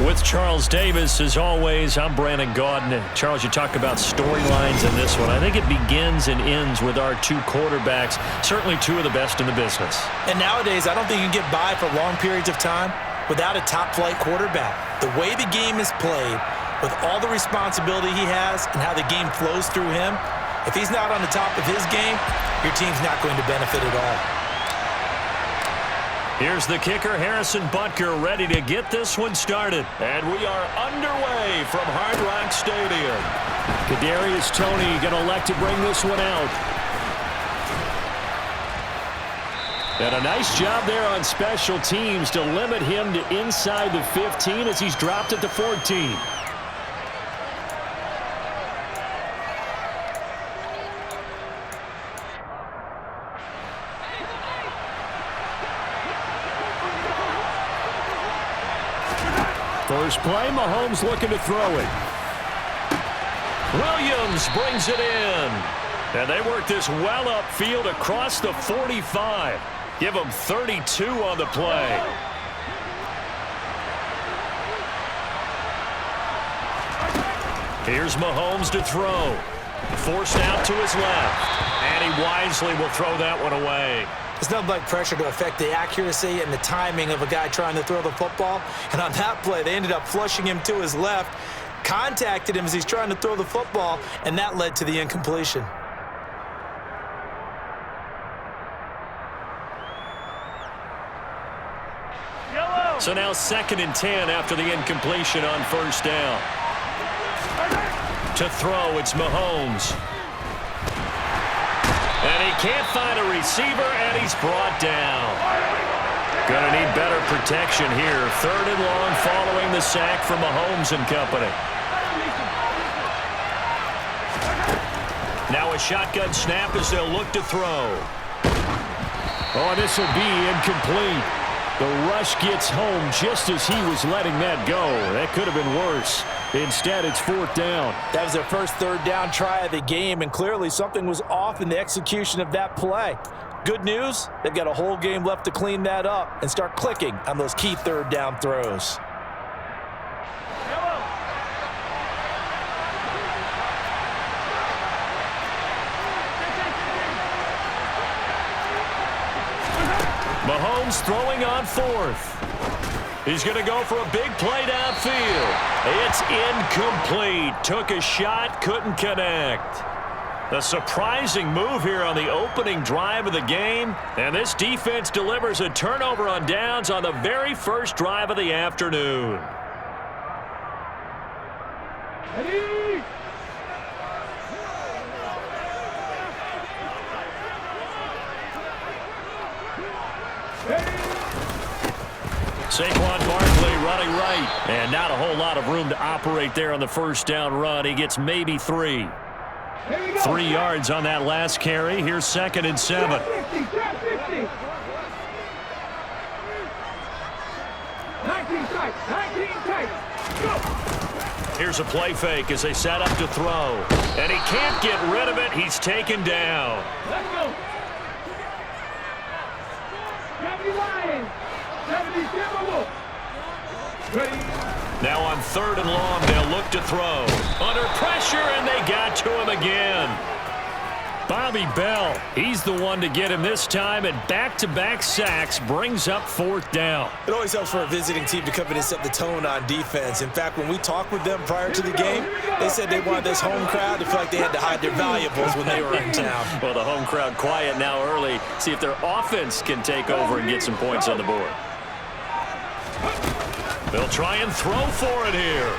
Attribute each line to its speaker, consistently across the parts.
Speaker 1: With Charles Davis, as always, I'm Brandon Gaudin. Charles, you talk about storylines in this one. I think it begins and ends with our two quarterbacks, certainly two of the best in the business.
Speaker 2: And nowadays, I don't think you can get by for long periods of time without a top-flight quarterback. The way the game is played, with all the responsibility he has and how the game flows through him, if he's not on the top of his game, your team's not going to benefit at all.
Speaker 1: Here's the kicker, Harrison Butker, ready to get this one started. And we are underway from Hard Rock Stadium. Kadarius Toney going to elect to bring this one out. And a nice job there on special teams to limit him to inside the 15 as he's dropped it to 14. First play, Mahomes looking to throw it. Williams brings it in. And they work this well upfield across the 45. Give them 32 on the play. Here's Mahomes to throw. Forced out to his left. And he wisely will throw that one away.
Speaker 2: It's nothing like pressure to affect the accuracy and the timing of a guy trying to throw the football. And on that play, they ended up flushing him to his left, contacted him as he's trying to throw the football, and that led to the incompletion.
Speaker 1: So now 2nd and 10 after the incompletion on first down. To throw, it's Mahomes. And he can't find a receiver, and he's brought down. Gonna need better protection here. 3rd and long following the sack from Mahomes and company. Now a shotgun snap as they'll look to throw. Oh, this will be incomplete. The rush gets home just as he was letting that go. That could have been worse. Instead, it's 4th down.
Speaker 2: That was their first 3rd down try of the game, and clearly something was off in the execution of that play. Good news, they've got a whole game left to clean that up and start clicking on those key 3rd down throws. Mahomes throwing on 4th. He's going to go for a big play downfield. It's incomplete. Took a shot, couldn't connect. A surprising move here on the opening drive of the game. And this defense delivers a turnover on downs on the very first drive of the afternoon. Saquon Barkley running right. And not a whole lot of room to operate there on the first down run. He gets maybe 3. 3 yards on that last carry. Here's 2nd and 7. Here's a play fake as they set up to throw. And he can't get rid of it. He's taken down. Let's go. Now on 3rd and long, they'll look to throw. Under pressure, and they got to him again. Bobby Bell, he's the one to get him this time, and back-to-back sacks brings up 4th down. It always helps for a visiting team to come in and set the tone on defense. In fact, when we talked with them prior to the game, they said they wanted this home crowd to feel like they had to hide their valuables when they were in town.
Speaker 1: Well, the home crowd quiet now early. See if their offense can take over and get some points on the board. They'll try and throw for it here.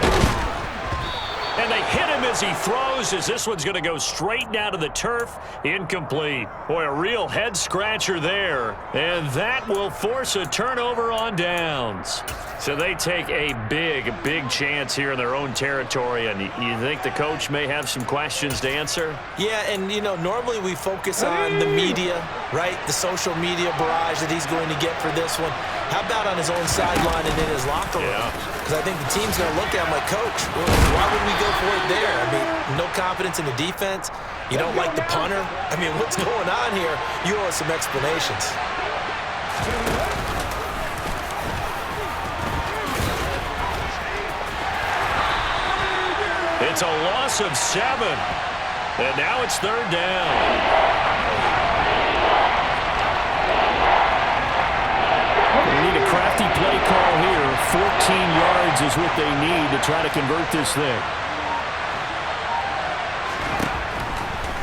Speaker 1: And they hit him as he throws, as this one's going to go straight down to the turf. Incomplete. Boy, a real head-scratcher there. And that will force a turnover on downs. So they take a big chance here in their own territory. And you think the coach may have some questions to answer?
Speaker 2: Yeah, and, you know, normally we focus on the media, right? The social media barrage that he's going to get for this one. How about on his own sideline and in his locker room? Because I think the team's going to look at him like, Coach, why would we go for it there? I mean, no confidence in the defense. You don't like the punter. I mean, what's going on here? You owe us some explanations.
Speaker 1: It's a loss of 7. And now it's third down.
Speaker 2: They need a crafty play call here. 14 yards is what they need to try to convert this thing.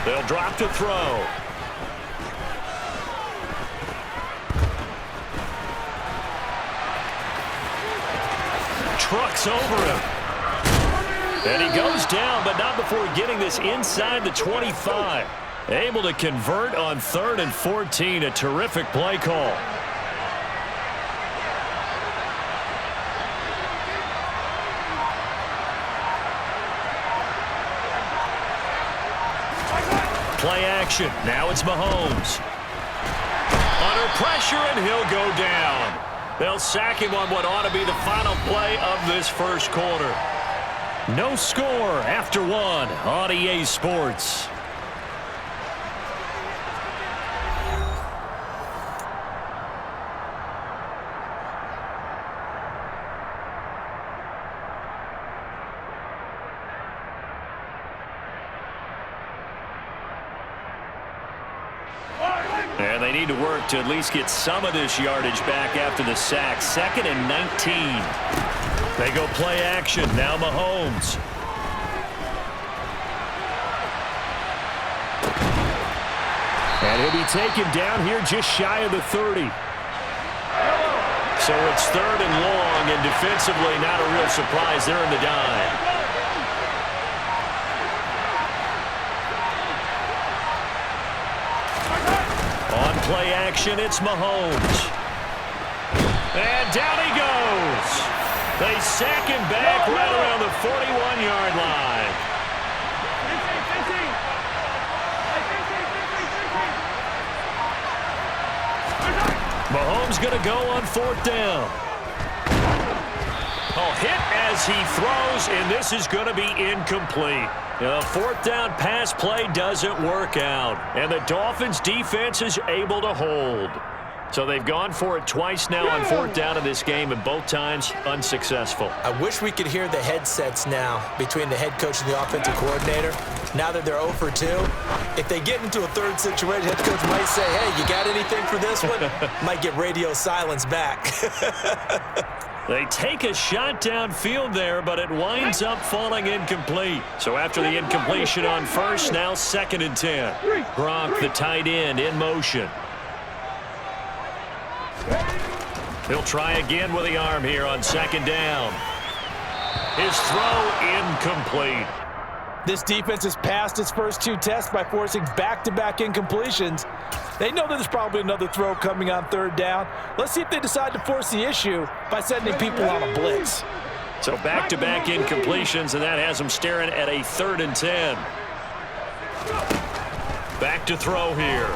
Speaker 1: They'll drop to throw. Trucks over him. And he goes down, but not before getting this inside the 25. Able to convert on 3rd and 14. A terrific play call. Play action. Now it's Mahomes. Under pressure, and he'll go down. They'll sack him on what ought to be the final play of this first quarter. No score after 1 on EA Sports. And they need to work to at least get some of this yardage back after the sack. 2nd and 19. They go play action. Now Mahomes.
Speaker 2: And he'll be taken down here just shy of the 30.
Speaker 1: So it's 3rd and long, and defensively not a real surprise. They're in the dime. On play action, it's Mahomes. And down he goes. They sack him back right around the 41-yard line. Mahomes going to go on 4th down. Oh, hit as he throws, and this is going to be incomplete. The 4th down pass play doesn't work out, and the Dolphins' defense is able to hold. So they've gone for it twice now on 4th down in this game, and both times unsuccessful.
Speaker 3: I wish we could hear the headsets now between the head coach and the offensive coordinator. Now that they're 0 for 2, if they get into a third situation, head coach might say, hey, you got anything for this one? Might get radio silence back.
Speaker 1: They take a shot downfield there, but it winds up falling incomplete. So after the incompletion on first, now 2nd and 10. Gronk, the tight end, in motion. He'll try again with the arm here on 2nd down. His throw incomplete.
Speaker 4: This defense has passed its first 2 tests by forcing back-to-back incompletions. They know that there's probably another throw coming on 3rd down. Let's see if they decide to force the issue by sending people on a blitz.
Speaker 1: So back-to-back incompletions, and that has them staring at a 3rd and 10. Back to throw here.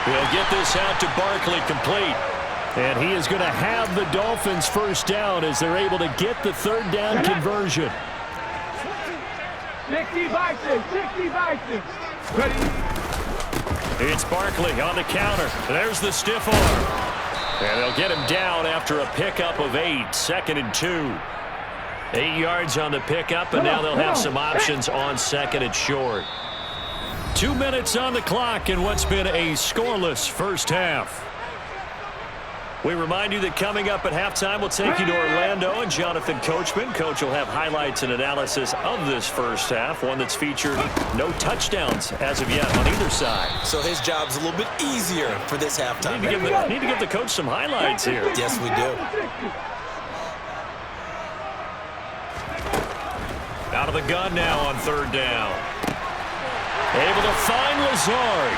Speaker 1: He'll get this out to Barkley, complete.
Speaker 2: And he is going to have the Dolphins first down as they're able to get the 3rd down conversion.
Speaker 5: 60 by 6, 60 by 6. Ready?
Speaker 1: It's Barkley on the counter. There's the stiff arm. And they'll get him down after a pickup of 8. 2nd and 2. 8 yards on the pickup, and now they'll have some options on 2nd and short. 2 minutes on the clock in what's been a scoreless first half. We remind you that coming up at halftime, we'll take you to Orlando and Jonathan Coachman. Coach will have highlights and analysis of this first half, one that's featured no touchdowns as of yet on either side.
Speaker 3: So his job's a little bit easier for this halftime.
Speaker 1: Need to give the coach some highlights here.
Speaker 3: Yes, we do.
Speaker 1: Out of the gun now on 3rd down. Able to find Lazard.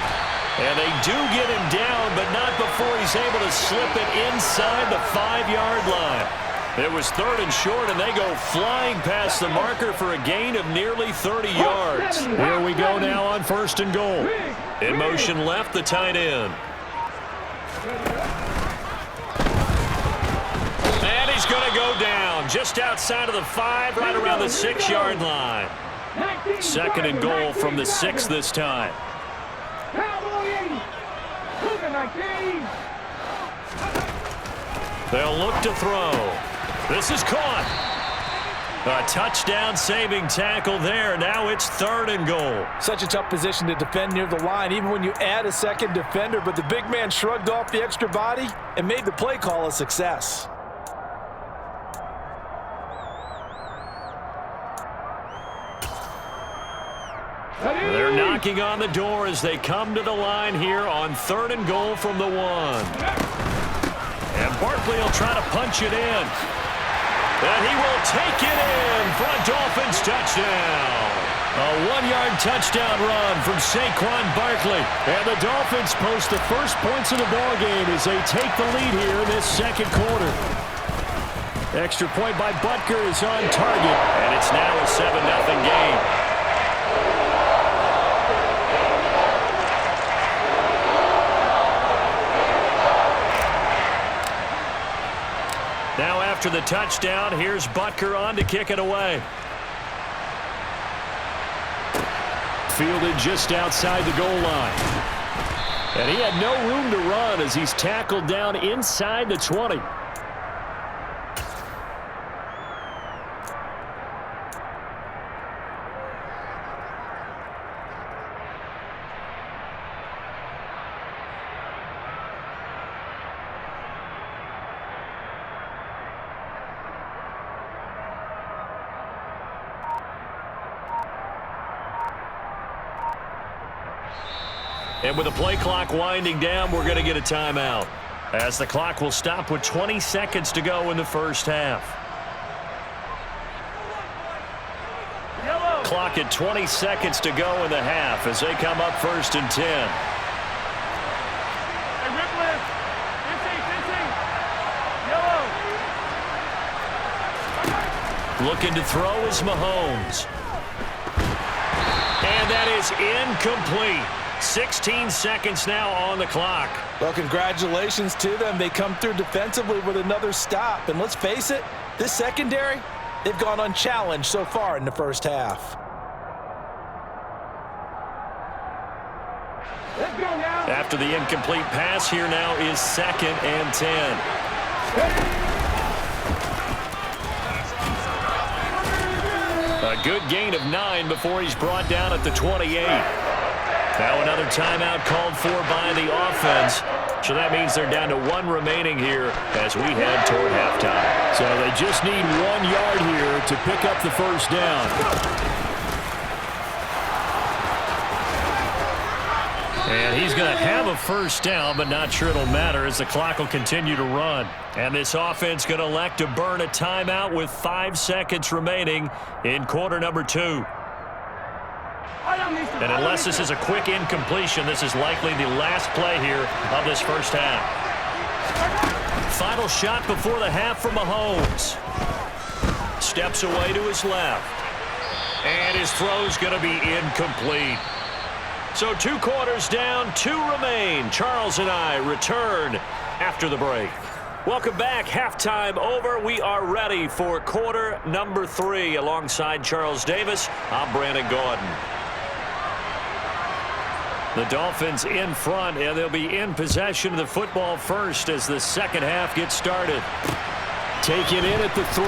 Speaker 1: And they do get him down, but not before he's able to slip it inside the 5-yard line. It was 3rd and short, and they go flying past the marker for a gain of nearly 30 yards. Here we go now on 1st and goal. In motion left, the tight end. And he's going to go down just outside of the 5, right around the 6-yard line. 2nd and goal from the 6 this time. They'll look to throw. This is caught. A touchdown-saving tackle there. Now it's 3rd and goal.
Speaker 4: Such a tough position to defend near the line, even when you add a second defender, but the big man shrugged off the extra body and made the play call a success.
Speaker 1: They're knocking on the door as they come to the line here on 3rd and goal from the 1. And Barkley will try to punch it in. And he will take it in for a Dolphins touchdown. A 1-yard touchdown run from Saquon Barkley. And the Dolphins post the first points of the ballgame as they take the lead here in this 2nd quarter. Extra point by Butker is on target. And it's now a 7-0 game. Now after the touchdown, here's Butker on to kick it away. Fielded just outside the goal line. And he had no room to run as he's tackled down inside the 20. And with the play clock winding down, we're going to get a timeout, as the clock will stop with 20 seconds to go in the first half. Clock at 20 seconds to go in the half as they come up 1st and 10. Looking to throw is Mahomes. And that is incomplete. 16 seconds now on the clock.
Speaker 4: Well, congratulations to them. They come through defensively with another stop. And let's face it, this secondary, they've gone unchallenged so far in the first half.
Speaker 5: Let's go now.
Speaker 1: After the incomplete pass, here now is 2nd and 10. A good gain of 9 before he's brought down at the 28. Now another timeout called for by the offense. So that means they're down to 1 remaining here as we head toward halftime.
Speaker 2: So they just need 1 yard here to pick up the first down.
Speaker 1: And he's going to have a first down, but not sure it'll matter as the clock will continue to run. And this offense going to elect to burn a timeout with 5 seconds remaining in quarter number 2. And unless this is a quick incompletion, this is likely the last play here of this first half. Final shot before the half from Mahomes. Steps away to his left. And his throw's going to be incomplete. So 2 quarters down, 2 remain. Charles and I return after the break. Welcome back. Halftime over. We are ready for quarter number 3. Alongside Charles Davis, I'm Brandon Gordon. The Dolphins in front, and they'll be in possession of the football first as the second half gets started.
Speaker 2: Taken in at the 3.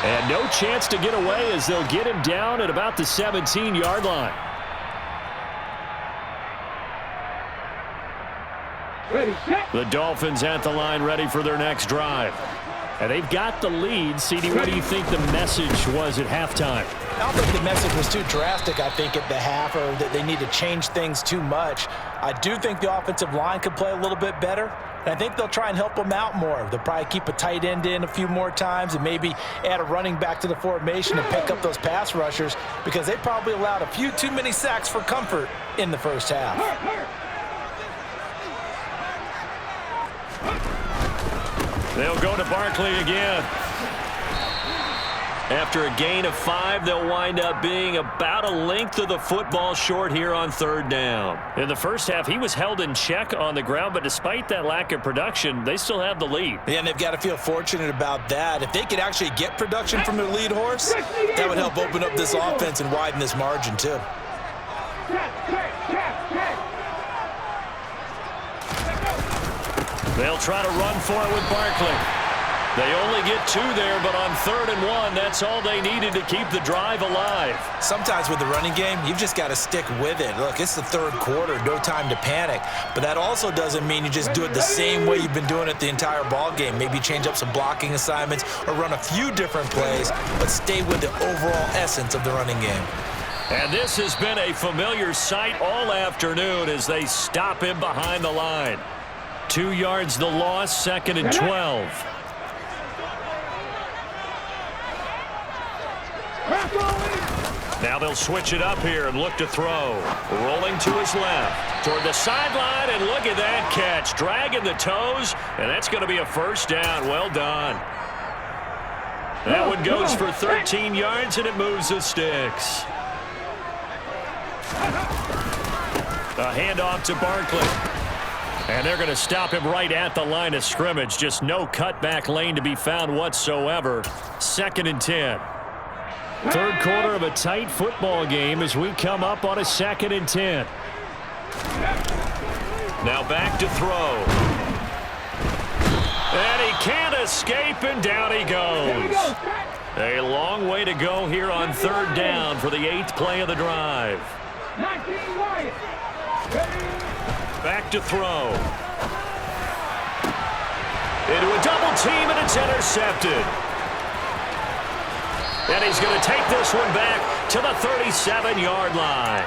Speaker 1: And no chance to get away as they'll get him down at about the 17-yard line.
Speaker 5: Ready, set.
Speaker 1: The Dolphins at the line ready for their next drive. And they've got the lead. CD, what do you think the message was at halftime?
Speaker 3: I don't think the message was too drastic, I think, at the half, or that they need to change things too much. I do think the offensive line could play a little bit better, and I think they'll try and help them out more. They'll probably keep a tight end in a few more times and maybe add a running back to the formation and pick up those pass rushers because they probably allowed a few too many sacks for comfort in the first half.
Speaker 1: They'll go to Barkley again. After a gain of 5, they'll wind up being about a length of the football short here on 3rd down. In the first half, he was held in check on the ground, but despite that lack of production, they still have the lead.
Speaker 3: Yeah, and they've got to feel fortunate about that. If they could actually get production from their lead horse, that would help open up this offense and widen this margin too.
Speaker 1: They'll try to run for it with Barkley. They only get 2 there, but on 3rd and 1, that's all they needed to keep the drive alive.
Speaker 3: Sometimes with the running game, you've just got to stick with it. Look, it's the 3rd quarter, no time to panic. But that also doesn't mean you just do it the same way you've been doing it the entire ball game. Maybe change up some blocking assignments or run a few different plays, but stay with the overall essence of the running game.
Speaker 1: And this has been a familiar sight all afternoon as they stop him behind the line. 2 yards the loss, 2nd and 12. Now they'll switch it up here and look to throw. Rolling to his left. Toward the sideline, and look at that catch. Dragging the toes, and that's going to be a 1st down. Well done. That one goes for 13 yards, and it moves the sticks. A handoff to Barkley. And they're going to stop him right at the line of scrimmage. Just no cutback lane to be found whatsoever. 2nd and 10. 3rd quarter of a tight football game as we come up on a 2nd and 10. Now back to throw. And he can't escape, and down he goes. A long way to go here on 3rd down for the 8th play of the drive. Back to throw. Into a double team, and it's intercepted. And he's going to take this one back to the 37-yard line.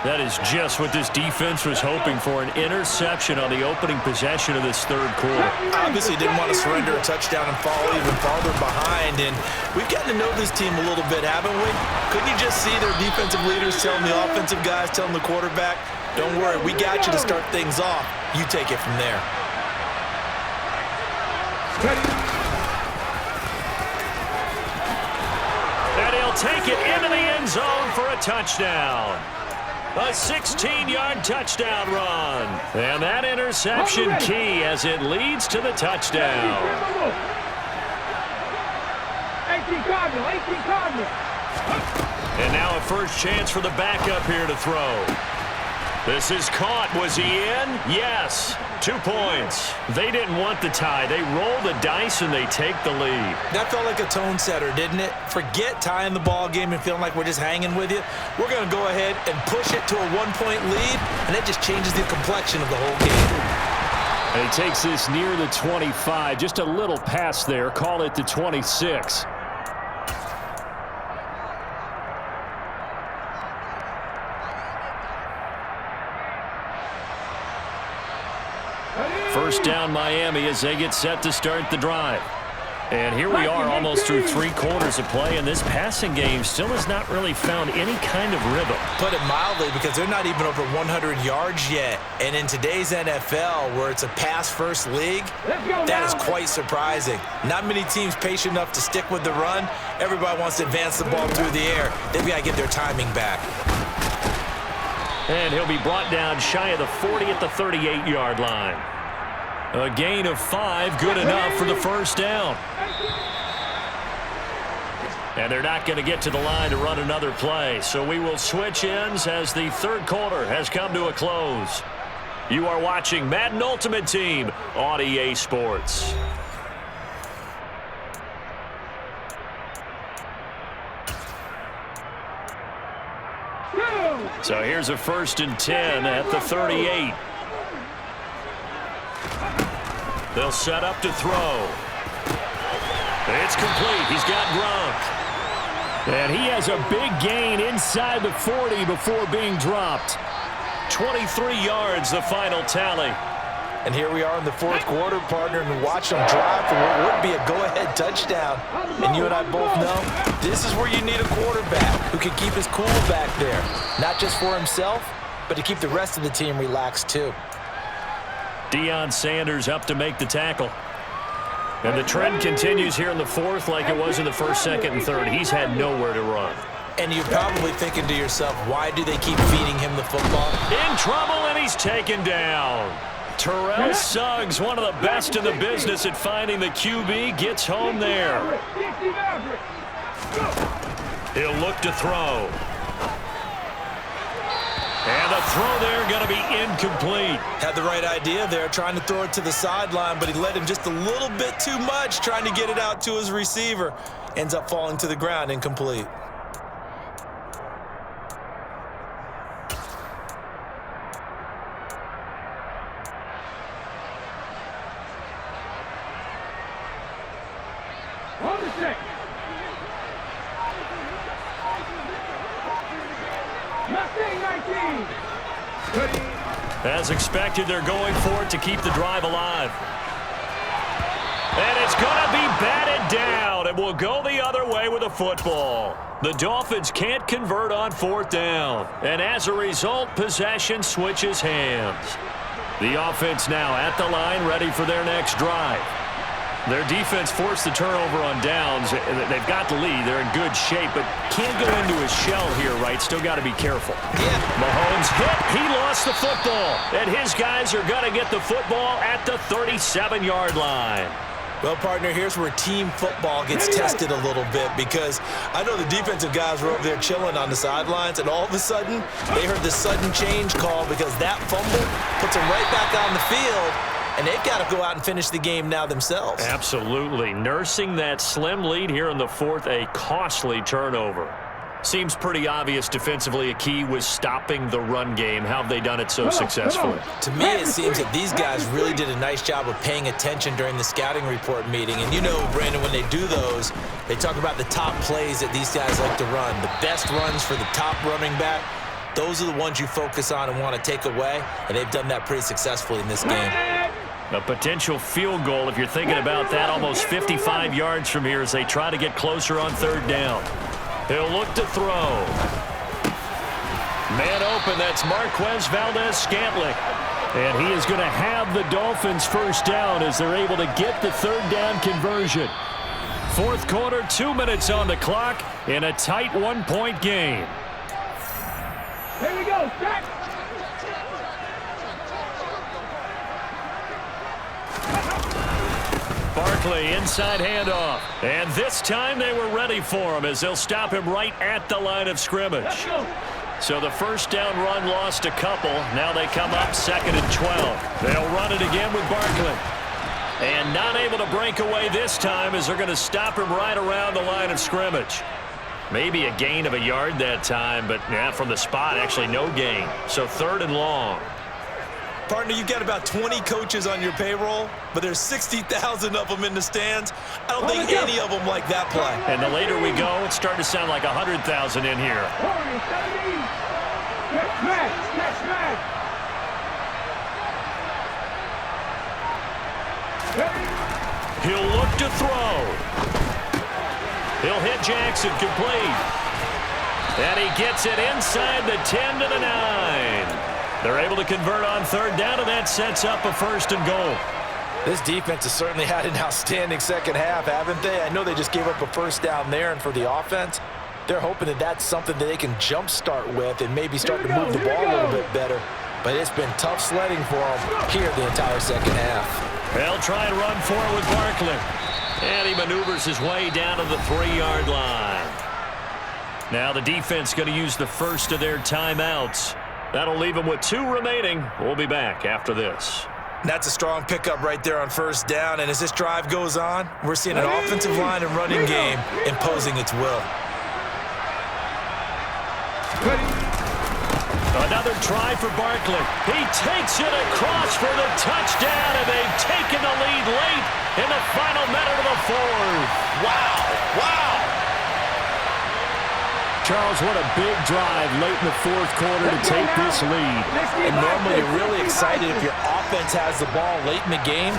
Speaker 1: That is just what this defense was hoping for, an interception on the opening possession of this 3rd quarter.
Speaker 3: Obviously didn't want to surrender a touchdown and fall even farther behind. And we've gotten to know this team a little bit, haven't we? Couldn't you just see their defensive leaders telling the offensive guys, telling the quarterback, don't worry, we got you to start things off. You take it from there.
Speaker 1: And he'll take it into the end zone for a touchdown. A 16-yard touchdown run. And that interception key as it leads to the touchdown.
Speaker 5: 18 Cardinal, 18 Cardinal.
Speaker 1: And now a first chance for the backup here to throw. This is caught. Was he in? Yes. 2 points. They didn't want the tie. They roll the dice and they take the lead.
Speaker 3: That felt like a tone setter, didn't it? Forget tying the ball game and feeling like we're just hanging with you. We're going to go ahead and push it to a 1-point lead, and that just changes the complexion of the whole game.
Speaker 1: And he takes this near the 25. Just a little pass there. Call it the 26. First down Miami as they get set to start the drive. And here we are almost through 3 quarters of play, and this passing game still has not really found any kind of rhythm.
Speaker 3: Put it mildly, because they're not even over 100 yards yet. And in today's NFL, where it's a pass-first league, that is quite surprising. Not many teams patient enough to stick with the run. Everybody wants to advance the ball through the air. They've got to get their timing back.
Speaker 1: And he'll be brought down shy of the 40 at the 38-yard line. A gain of 5, good enough for the first down. And they're not going to get to the line to run another play, so we will switch ends as the 3rd quarter has come to a close. You are watching Madden Ultimate Team on EA Sports. So here's a 1st and 10 at the 38. They'll set up to throw. It's complete. He's got Gronk. And he has a big gain inside the 40 before being dropped. 23 yards, the final tally.
Speaker 3: And here we are in the 4th quarter, partner, and watch them drive for what would be a go-ahead touchdown. And you and I both know this is where you need a quarterback who can keep his cool back there. Not just for himself, but to keep the rest of the team relaxed too.
Speaker 1: Deion Sanders up to make the tackle. And the trend continues here in the 4th like it was in the 1st, 2nd, and 3rd. He's had nowhere to run.
Speaker 3: And you're probably thinking to yourself, why do they keep feeding him the football?
Speaker 1: In trouble, and he's taken down. Terrell Suggs, one of the best in the business at finding the QB, gets home there. He'll look to throw. And the throw there going to be incomplete.
Speaker 3: Had the right idea there, trying to throw it to the sideline, but he led him just a little bit too much, trying to get it out to his receiver. Ends up falling to the ground, incomplete.
Speaker 5: On the stick. Nothing, 19.
Speaker 1: As expected, they're going for it to keep the drive alive. And it's going to be batted down, and will go the other way with a football. The Dolphins can't convert on fourth down, and as a result, possession switches hands. The offense now at the line, ready for their next drive. Their defense forced the turnover on downs. They've got the lead. They're in good shape, but can't go into a shell here, right? Still got to be careful.
Speaker 3: Yeah.
Speaker 1: Mahomes hit. He lost the football. And his guys are going to get the football at the 37-yard line.
Speaker 3: Well, partner, here's where team football gets tested a little bit, because I know the defensive guys were over there chilling on the sidelines, and all of a sudden, they heard the sudden change call because that fumble puts them right back on the field. And they've got to go out and finish the game now themselves.
Speaker 1: Absolutely. Nursing that slim lead here in the fourth, a costly turnover. Seems pretty obvious defensively a key was stopping the run game. How have they done it so successfully?
Speaker 3: To me, it seems that these guys really did a nice job of paying attention during the scouting report meeting. And you know, Brandon, when they do those, they talk about the top plays that these guys like to run. The best runs for the top running back, those are the ones you focus on and want to take away. And they've done that pretty successfully in this game.
Speaker 1: A potential field goal, if you're thinking about that, almost 55 yards from here as they try to get closer on third down. He'll look to throw. Man open, that's Marquez Valdez-Scantling. And he is going to have the Dolphins first down as they're able to get the third down conversion. Fourth quarter, 2 minutes on the clock in a tight one-point game.
Speaker 5: Here we go, Jack.
Speaker 1: Barkley, inside handoff. And this time they were ready for him as they'll stop him right at the line of scrimmage. So the first down run lost a couple. Now they come up 2nd and 12. They'll run it again with Barkley. And not able to break away this time as they're going to stop him right around the line of scrimmage. Maybe a gain of a yard that time, but yeah, from the spot, actually no gain. So 3rd and long.
Speaker 3: Partner, you've got about 20 coaches on your payroll, but there's 60,000 of them in the stands. I don't think any of them like that play.
Speaker 1: And the later we go, it's starting to sound like 100,000 in here.
Speaker 5: Catch man.
Speaker 1: He'll look to throw. He'll hit Jackson, complete. And he gets it inside the 10 to the 9. They're able to convert on third down, and that sets up a 1st and goal.
Speaker 4: This defense has certainly had an outstanding second half, haven't they? I know they just gave up a first down there, and for the offense, they're hoping that that's something that they can jumpstart with and maybe start to move the ball a little bit better. But it's been tough sledding for them here the entire second half.
Speaker 1: They'll try and run for it with Barkley. And he maneuvers his way down to the 3-yard line. Now the defense going to use the first of their timeouts. That'll leave them with 2 remaining. We'll be back after this.
Speaker 3: That's a strong pickup right there on first down. And as this drive goes on, we're seeing an offensive line and running game imposing its will.
Speaker 1: Another try for Barkley. He takes it across for the touchdown, and they've taken the lead late in the final minute of the 4th.
Speaker 3: Wow.
Speaker 1: Charles, what a big drive late in the 4th quarter to take this lead.
Speaker 4: And normally you're really excited if your offense has the ball late in the game.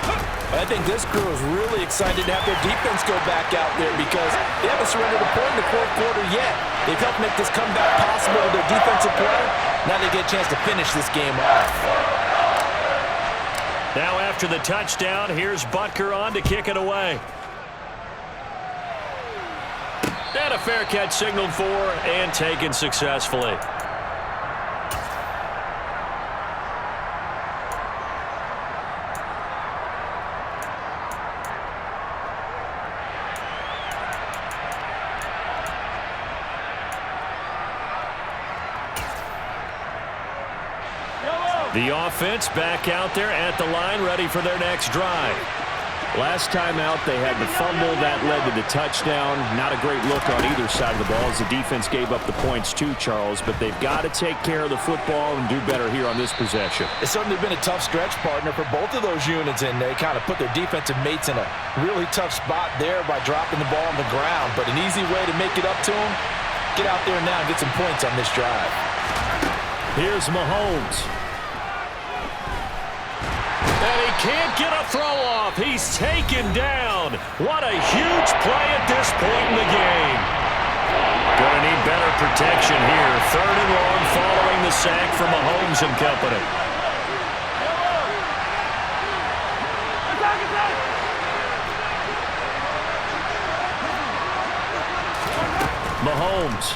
Speaker 4: But I think this crew is really excited to have their defense go back out there because they haven't surrendered a point in the 4th quarter yet. They've helped make this comeback possible with their defensive play. Now they get a chance to finish this game off.
Speaker 1: Now after the touchdown, here's Butker on to kick it away. And a fair catch signaled for and taken successfully. The offense back out there at the line, ready for their next drive.
Speaker 2: Last time out, they had the fumble that led to the touchdown. Not a great look on either side of the ball as the defense gave up the points too, Charles. But they've got to take care of the football and do better here on this possession.
Speaker 4: It's certainly been a tough stretch, partner, for both of those units, and they kind of put their defensive mates in a really tough spot there by dropping the ball on the ground. But an easy way to make it up to them, get out there now and get some points on this drive.
Speaker 1: Here's Mahomes. And he can't get a throw off. He's taken down. What a huge play at this point in the game. Gonna need better protection here. 3rd and long following the sack from Mahomes and company. Mahomes.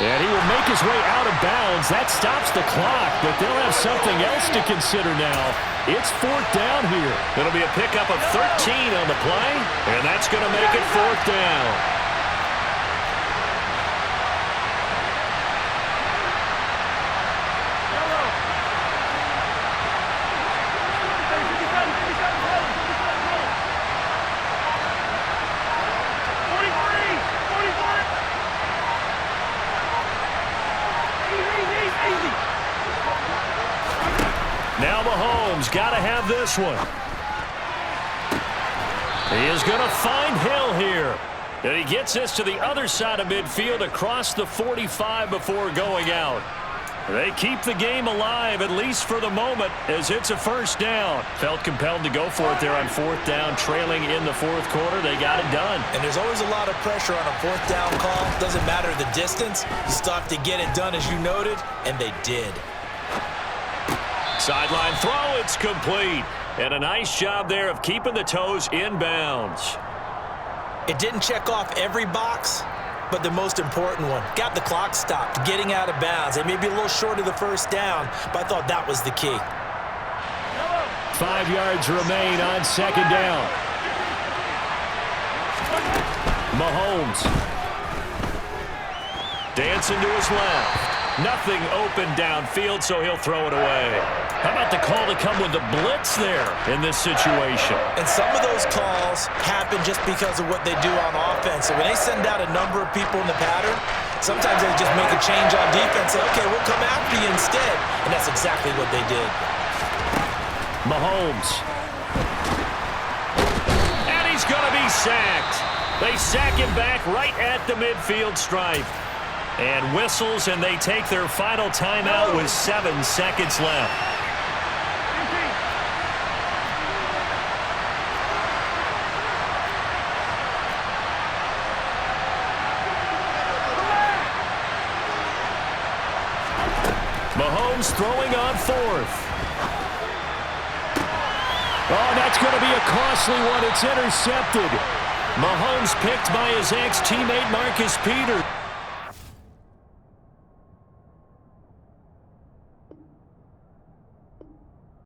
Speaker 1: And he will make his way out of bounds. That stops the clock, but they'll have something else to consider now. It's 4th down here. It'll be a pickup of 13 on the play, and that's going to make it 4th down. Now Mahomes got to have this one. He is going to find Hill here. And he gets this to the other side of midfield across the 45 before going out. They keep the game alive, at least for the moment, as it's a 1st down. Felt compelled to go for it there on 4th down, trailing in the 4th quarter. They got it done.
Speaker 3: And there's always a lot of pressure on a 4th down call. Doesn't matter the distance. You still have to get it done, as you noted, and they did.
Speaker 1: Sideline throw, it's complete. And a nice job there of keeping the toes in bounds.
Speaker 3: It didn't check off every box, but the most important one. Got the clock stopped, getting out of bounds. They may be a little short of the 1st down, but I thought that was the key.
Speaker 1: 5 yards remain on 2nd down. Mahomes. Dancing to his left. Nothing open downfield, so he'll throw it away. How about the call to come with the blitz there in this situation?
Speaker 3: And some of those calls happen just because of what they do on offense. So when they send out a number of people in the pattern, sometimes they just make a change on defense. Say, okay, we'll come after you instead. And that's exactly what they did.
Speaker 1: Mahomes. And he's going to be sacked. They sack him back right at the midfield stripe. And whistles, and they take their final timeout with 7 seconds left. Mahomes throwing on 4th. Oh, that's going to be a costly one. It's intercepted. Mahomes picked by his ex-teammate Marcus Peters.